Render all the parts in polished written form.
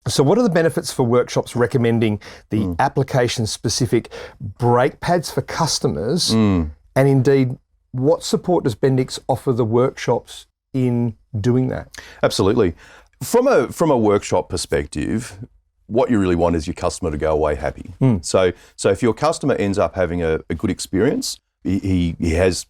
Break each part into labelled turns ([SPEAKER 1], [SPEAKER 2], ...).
[SPEAKER 1] So what are the benefits for workshops recommending the application-specific brake pads for customers? And indeed, what support does Bendix offer the workshops in doing that?
[SPEAKER 2] Absolutely. From a workshop perspective, what you really want is your customer to go away happy. So if your customer ends up having a good experience, he has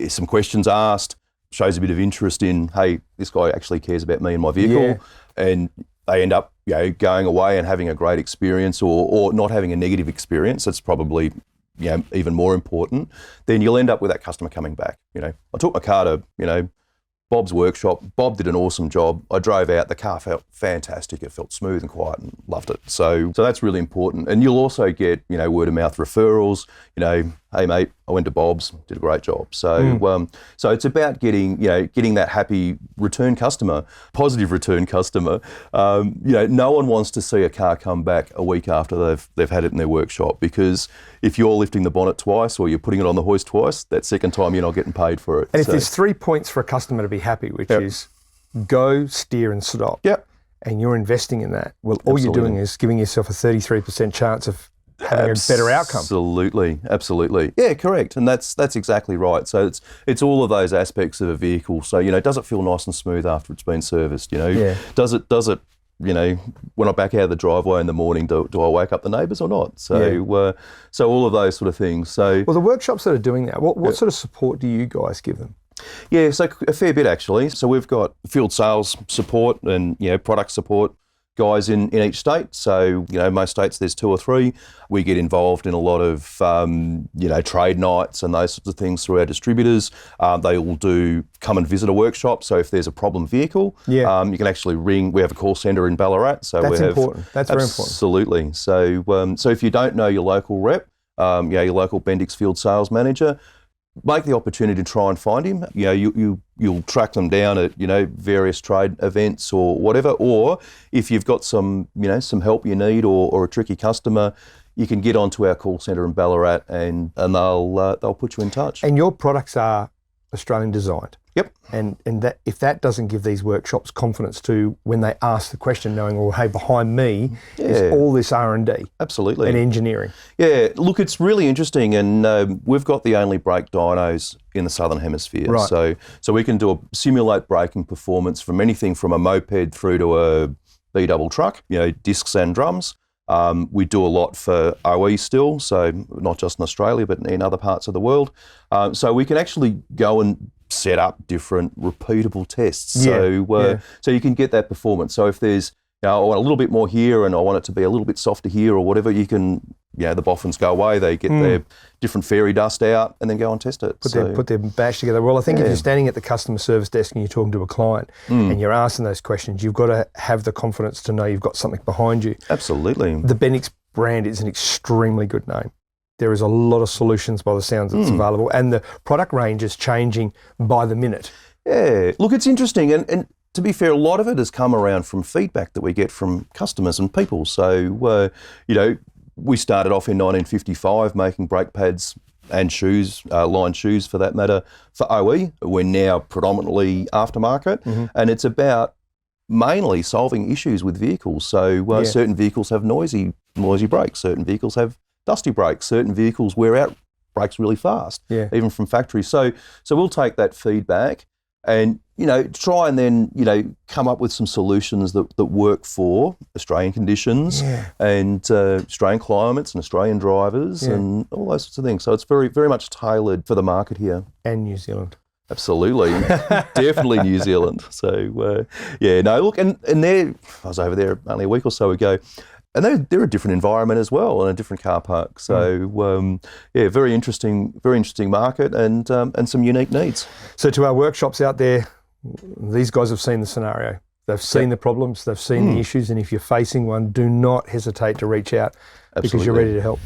[SPEAKER 2] some questions asked, shows a bit of interest in, hey, this guy actually cares about me and my vehicle, and they end up going away and having a great experience or not having a negative experience. That's probably even more important. Then you'll end up with that customer coming back. I took my car to Bob's workshop. Bob did an awesome job. I drove out. The car felt fantastic. It felt smooth and quiet, and loved it. So that's really important. And you'll also get word of mouth referrals. Hey mate, I went to Bob's, did a great job. So so it's about getting that happy return customer, positive return customer. No one wants to see a car come back a week after they've had it in their workshop, because if you're lifting the bonnet twice or you're putting it on the hoist twice, that second time you're not getting paid for it.
[SPEAKER 1] And if there's 3 points for a customer to be happy, which is go, steer and stop. Yep. And you're investing in that. Well, all you're doing is giving yourself a 33% chance of having a better outcome.
[SPEAKER 2] Absolutely. Yeah, correct. And that's exactly right. So it's all of those aspects of a vehicle. So, does it feel nice and smooth after it's been serviced? Does it, when I back out of the driveway in the morning, do I wake up the neighbours or not? So so all of those sort of things. So
[SPEAKER 1] the workshops that are doing that, what sort of support do you guys give them?
[SPEAKER 2] Yeah, so a fair bit actually. So we've got field sales support and product support guys in each state. So, most states there's 2 or 3. We get involved in a lot of, trade nights and those sorts of things through our distributors. They will come and visit a workshop. So if there's a problem vehicle, you can actually ring. We have a call centre in Ballarat. So
[SPEAKER 1] that's important. That's very important.
[SPEAKER 2] Absolutely. So if you don't know your local rep, your local Bendix field sales manager, make the opportunity to try and find him. You'll track them down at various trade events or whatever. Or if you've got some help you need or a tricky customer, you can get onto our call centre in Ballarat and they'll put you in touch.
[SPEAKER 1] And your products are Australian designed.
[SPEAKER 2] Yep.
[SPEAKER 1] And that if that doesn't give these workshops confidence to when they ask the question, knowing, well, hey, behind me is all this R&D.
[SPEAKER 2] Absolutely.
[SPEAKER 1] And engineering.
[SPEAKER 2] Yeah, look, it's really interesting, and we've got the only brake dynos in the Southern Hemisphere. Right. So we can simulate braking performance from anything from a moped through to a B-double truck, discs and drums. We do a lot for OE still, so not just in Australia, but in other parts of the world. So we can actually go and set up different repeatable tests. So you can get that performance. So if there's, I want a little bit more here and I want it to be a little bit softer here or whatever, you can, the boffins go away, they get their different fairy dust out and then go and test it.
[SPEAKER 1] Put their badge together. Well, I think if you're standing at the customer service desk and you're talking to a client and you're asking those questions, you've got to have the confidence to know you've got something behind you.
[SPEAKER 2] Absolutely.
[SPEAKER 1] The Bendix brand is an extremely good name. There is a lot of solutions by the sounds that's available, and the product range is changing by the minute.
[SPEAKER 2] Yeah, look, it's interesting, and to be fair, a lot of it has come around from feedback that we get from customers and people. So, we started off in 1955 making brake pads and shoes, lined shoes for that matter, for OE. We're now predominantly aftermarket, and it's about mainly solving issues with vehicles. So certain vehicles have noisy brakes, certain vehicles have dusty brakes, certain vehicles wear out brakes really fast, even from factory. So we'll take that feedback and, try and then, come up with some solutions that work for Australian conditions and Australian climates and Australian drivers and all those sorts of things. So it's very, very much tailored for the market here.
[SPEAKER 1] And New Zealand.
[SPEAKER 2] Absolutely. Definitely New Zealand. So, look, and I was over there only a week or so ago, and they're a different environment as well, and a different car park. So, very interesting market and some unique needs.
[SPEAKER 1] So to our workshops out there, these guys have seen the scenario. They've seen the problems, they've seen the issues, and if you're facing one, do not hesitate to reach out because you're ready to help.